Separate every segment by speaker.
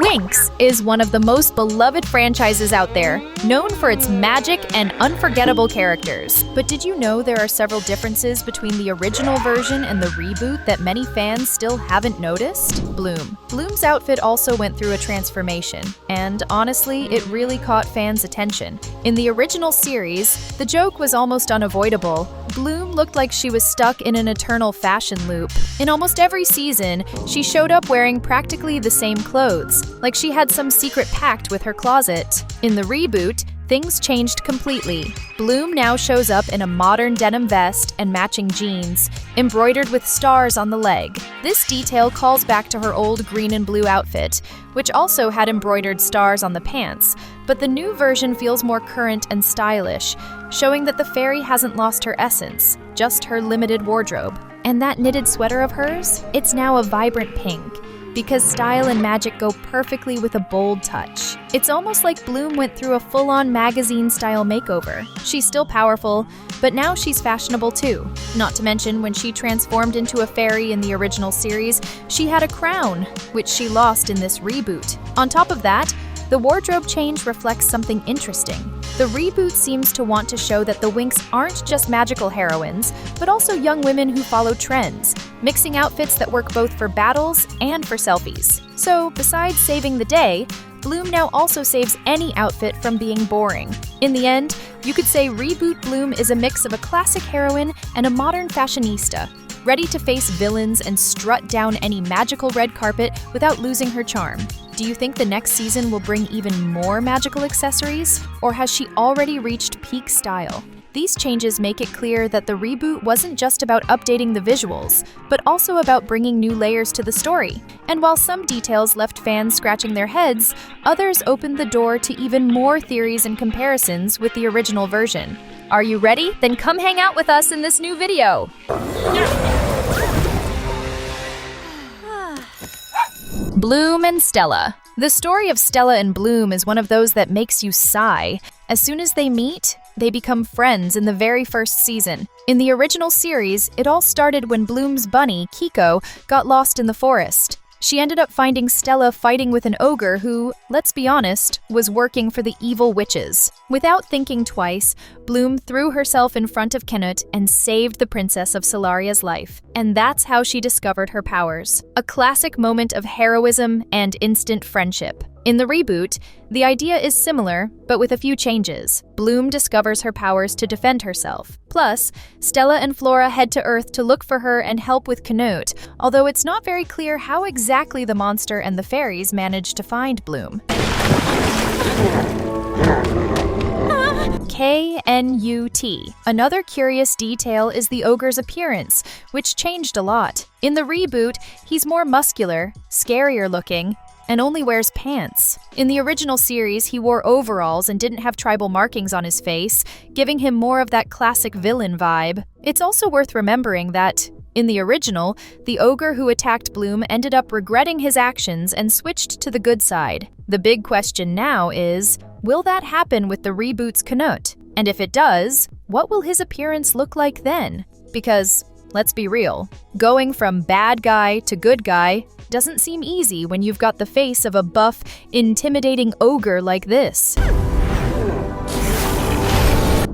Speaker 1: WINX is one of the most beloved franchises out there, known for its magic and unforgettable characters. But did you know there are several differences between the original version and the reboot that many fans still haven't noticed? Bloom's outfit also went through a transformation, and honestly, it really caught fans' attention. In the original series, the joke was almost unavoidable. Bloom looked like she was stuck in an eternal fashion loop. In almost every season, she showed up wearing practically the same clothes, like she had some secret pact with her closet. In the reboot, things changed completely. Bloom now shows up in a modern denim vest and matching jeans, embroidered with stars on the leg. This detail calls back to her old green and blue outfit, which also had embroidered stars on the pants, but the new version feels more current and stylish, showing that the fairy hasn't lost her essence, just her limited wardrobe. And that knitted sweater of hers? It's now a vibrant pink, because style and magic go perfectly with a bold touch. It's almost like Bloom went through a full-on magazine-style makeover. She's still powerful, but now she's fashionable too. Not to mention, when she transformed into a fairy in the original series, she had a crown, which she lost in this reboot. On top of that, the wardrobe change reflects something interesting. The reboot seems to want to show that the WINX aren't just magical heroines, but also young women who follow trends, mixing outfits that work both for battles and for selfies. So, besides saving the day, Bloom now also saves any outfit from being boring. In the end, you could say Reboot Bloom is a mix of a classic heroine and a modern fashionista, ready to face villains and strut down any magical red carpet without losing her charm. Do you think the next season will bring even more magical accessories, or has she already reached peak style? These changes make it clear that the reboot wasn't just about updating the visuals, but also about bringing new layers to the story. And while some details left fans scratching their heads, others opened the door to even more theories and comparisons with the original version. Are you ready? Then come hang out with us in this new video! Bloom and Stella. The story of Stella and Bloom is one of those that makes you sigh. As soon as they meet, they become friends in the very first season. In the original series, it all started when Bloom's bunny, Kiko, got lost in the forest. She ended up finding Stella fighting with an ogre who, let's be honest, was working for the evil witches. Without thinking twice, Bloom threw herself in front of Canute and saved the princess of Solaria's life. And that's how she discovered her powers. A classic moment of heroism and instant friendship. In the reboot, the idea is similar, but with a few changes. Bloom discovers her powers to defend herself. Plus, Stella and Flora head to Earth to look for her and help with Canute, although it's not very clear how exactly the monster and the fairies managed to find Bloom. K-N-U-T. Another curious detail is the ogre's appearance, which changed a lot. In the reboot, he's more muscular, scarier looking, and only wears pants. In the original series, he wore overalls and didn't have tribal markings on his face, giving him more of that classic villain vibe. It's also worth remembering that, in the original, the ogre who attacked Bloom ended up regretting his actions and switched to the good side. The big question now is, will that happen with the reboot's Canute? And if it does, what will his appearance look like then? Because, let's be real, going from bad guy to good guy doesn't seem easy when you've got the face of a buff, intimidating ogre like this.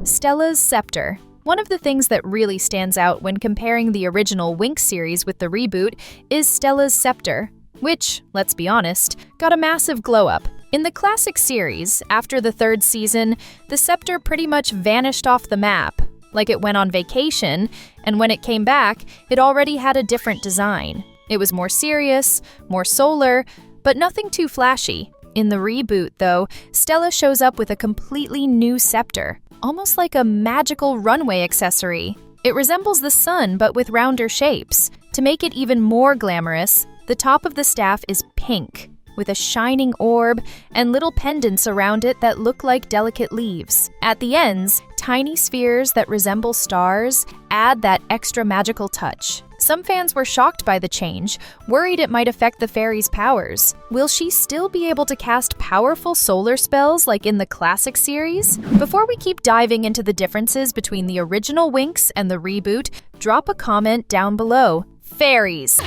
Speaker 1: Stella's scepter. One of the things that really stands out when comparing the original WINX series with the reboot is Stella's scepter, which, let's be honest, got a massive glow-up. In the classic series, after the third season, the scepter pretty much vanished off the map, like it went on vacation, and when it came back, it already had a different design. It was more serious, more solar, but nothing too flashy. In the reboot, though, Stella shows up with a completely new scepter, almost like a magical runway accessory. It resembles the sun, but with rounder shapes. To make it even more glamorous, the top of the staff is pink, with a shining orb and little pendants around it that look like delicate leaves. At the ends, tiny spheres that resemble stars add that extra magical touch. Some fans were shocked by the change, worried it might affect the fairy's powers. Will she still be able to cast powerful solar spells like in the classic series? Before we keep diving into the differences between the original WINX and the reboot, drop a comment down below. Fairies!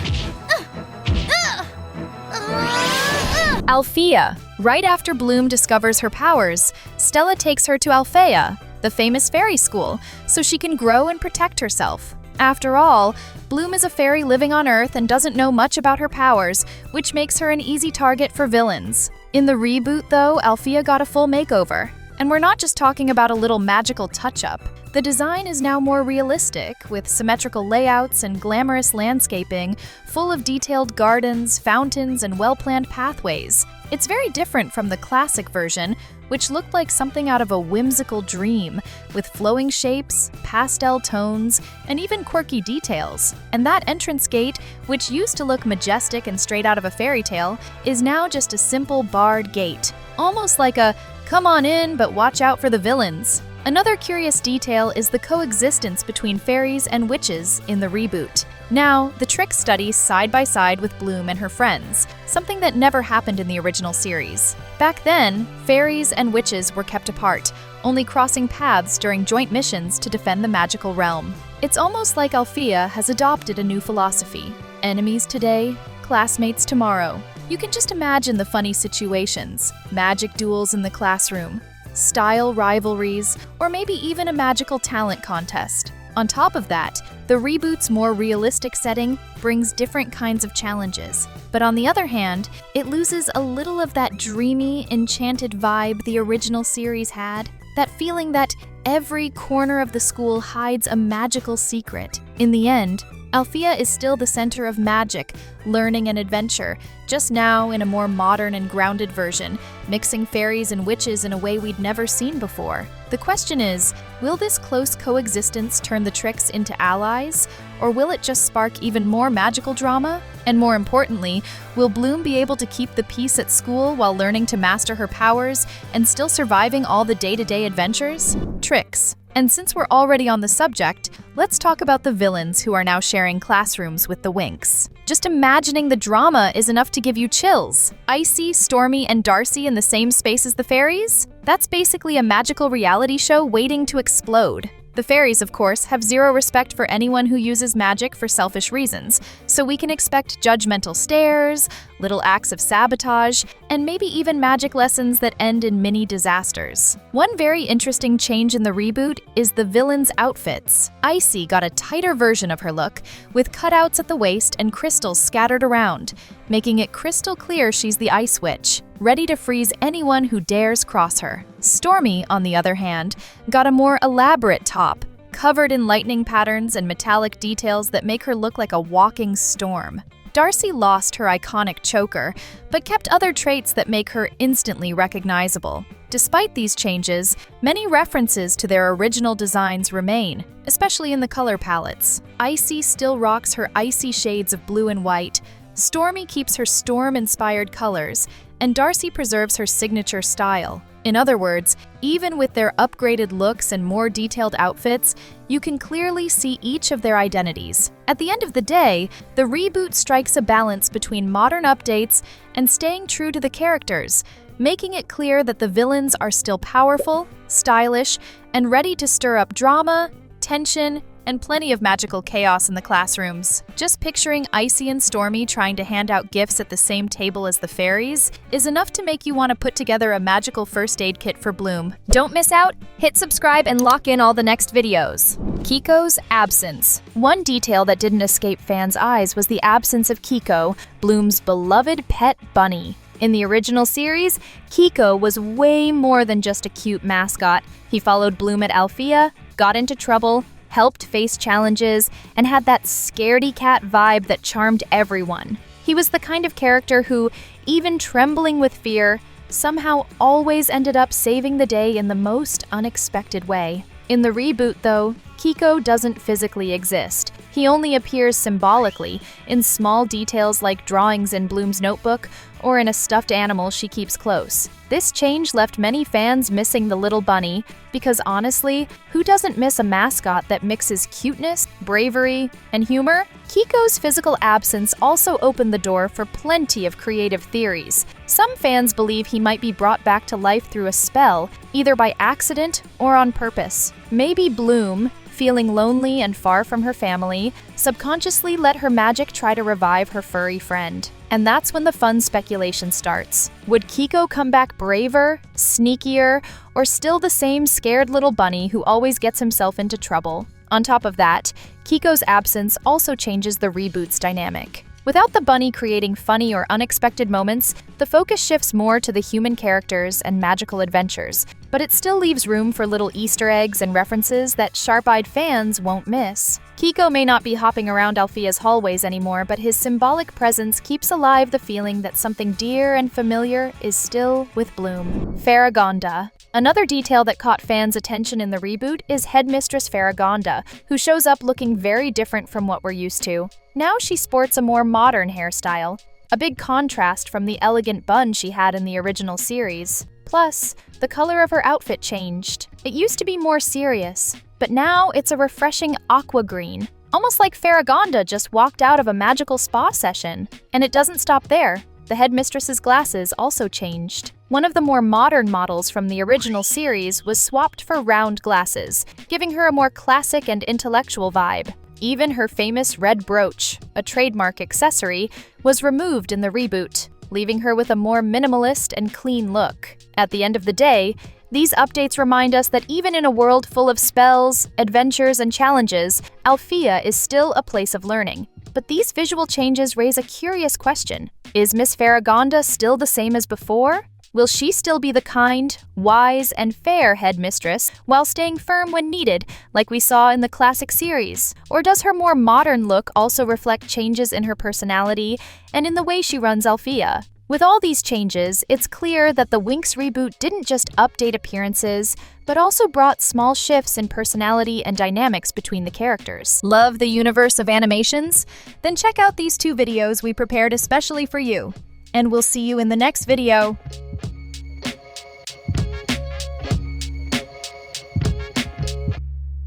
Speaker 1: Alfea. Right after Bloom discovers her powers, Stella takes her to Alfea, the famous fairy school, so she can grow and protect herself. After all, Bloom is a fairy living on Earth and doesn't know much about her powers, which makes her an easy target for villains. In the reboot, though, Alfea got a full makeover. And we're not just talking about a little magical touch-up. The design is now more realistic, with symmetrical layouts and glamorous landscaping, full of detailed gardens, fountains, and well-planned pathways. It's very different from the classic version, which looked like something out of a whimsical dream, with flowing shapes, pastel tones, and even quirky details. And that entrance gate, which used to look majestic and straight out of a fairy tale, is now just a simple barred gate, almost like a "come on in, but watch out for the villains." Another curious detail is the coexistence between fairies and witches in the reboot. Now, the Trix studies side by side with Bloom and her friends, something that never happened in the original series. Back then, fairies and witches were kept apart, only crossing paths during joint missions to defend the magical realm. It's almost like Alfea has adopted a new philosophy: enemies today, classmates tomorrow. You can just imagine the funny situations: magic duels in the classroom, style rivalries, or maybe even a magical talent contest. On top of that, the reboot's more realistic setting brings different kinds of challenges. But on the other hand, it loses a little of that dreamy, enchanted vibe the original series had. That feeling that every corner of the school hides a magical secret. In the end, Alfea is still the center of magic, learning, and adventure, just now in a more modern and grounded version, mixing fairies and witches in a way we'd never seen before. The question is, will this close coexistence turn the Trix into allies, or will it just spark even more magical drama? And more importantly, will Bloom be able to keep the peace at school while learning to master her powers and still surviving all the day-to-day adventures? Trix. And since we're already on the subject, let's talk about the villains who are now sharing classrooms with the WINX. Just imagining the drama is enough to give you chills. Icy, Stormy, and Darcy in the same space as the fairies? That's basically a magical reality show waiting to explode. The fairies, of course, have zero respect for anyone who uses magic for selfish reasons, so we can expect judgmental stares, little acts of sabotage, and maybe even magic lessons that end in mini disasters. One very interesting change in the reboot is the villains' outfits. Icy got a tighter version of her look, with cutouts at the waist and crystals scattered around, making it crystal clear she's the Ice Witch, ready to freeze anyone who dares cross her. Stormy, on the other hand, got a more elaborate top, covered in lightning patterns and metallic details that make her look like a walking storm. Darcy lost her iconic choker, but kept other traits that make her instantly recognizable. Despite these changes, many references to their original designs remain, especially in the color palettes. Icy still rocks her icy shades of blue and white, Stormy keeps her storm-inspired colors, and Darcy preserves her signature style. In other words, even with their upgraded looks and more detailed outfits, you can clearly see each of their identities. At the end of the day, the reboot strikes a balance between modern updates and staying true to the characters, making it clear that the villains are still powerful, stylish, and ready to stir up drama, tension, and plenty of magical chaos in the classrooms. Just picturing Icy and Stormy trying to hand out gifts at the same table as the fairies is enough to make you want to put together a magical first aid kit for Bloom. Don't miss out, hit subscribe and lock in all the next videos. Kiko's absence. One detail that didn't escape fans' eyes was the absence of Kiko, Bloom's beloved pet bunny. In the original series, Kiko was way more than just a cute mascot. He followed Bloom at Alfea, got into trouble, helped face challenges, and had that scaredy cat vibe that charmed everyone. He was the kind of character who, even trembling with fear, somehow always ended up saving the day in the most unexpected way. In the reboot, though, Kiko doesn't physically exist. He only appears symbolically, in small details like drawings in Bloom's notebook or in a stuffed animal she keeps close. This change left many fans missing the little bunny, because honestly, who doesn't miss a mascot that mixes cuteness, bravery, and humor? Kiko's physical absence also opened the door for plenty of creative theories. Some fans believe he might be brought back to life through a spell, either by accident or on purpose. Maybe Bloom, feeling lonely and far from her family, subconsciously let her magic try to revive her furry friend. And that's when the fun speculation starts. Would Kiko come back braver, sneakier, or still the same scared little bunny who always gets himself into trouble? On top of that, Kiko's absence also changes the reboot's dynamic. Without the bunny creating funny or unexpected moments, the focus shifts more to the human characters and magical adventures, but it still leaves room for little Easter eggs and references that sharp-eyed fans won't miss. Kiko may not be hopping around Alfea's hallways anymore, but his symbolic presence keeps alive the feeling that something dear and familiar is still with Bloom. Faragonda. Another detail that caught fans' attention in the reboot is Headmistress Faragonda, who shows up looking very different from what we're used to. Now she sports a more modern hairstyle, a big contrast from the elegant bun she had in the original series. Plus, the color of her outfit changed. It used to be more serious, but now it's a refreshing aqua green, almost like Faragonda just walked out of a magical spa session. And it doesn't stop there. The headmistress's glasses also changed. One of the more modern models from the original series was swapped for round glasses, giving her a more classic and intellectual vibe. Even her famous red brooch, a trademark accessory, was removed in the reboot, leaving her with a more minimalist and clean look. At the end of the day, these updates remind us that even in a world full of spells, adventures, and challenges, Alfea is still a place of learning. But these visual changes raise a curious question. Is Miss Faragonda still the same as before? Will she still be the kind, wise, and fair headmistress while staying firm when needed, like we saw in the classic series? Or does her more modern look also reflect changes in her personality and in the way she runs Alfea? With all these changes, it's clear that the WINX reboot didn't just update appearances, but also brought small shifts in personality and dynamics between the characters. Love the universe of animations? Then check out these 2 videos we prepared especially for you. And we'll see you in the next video.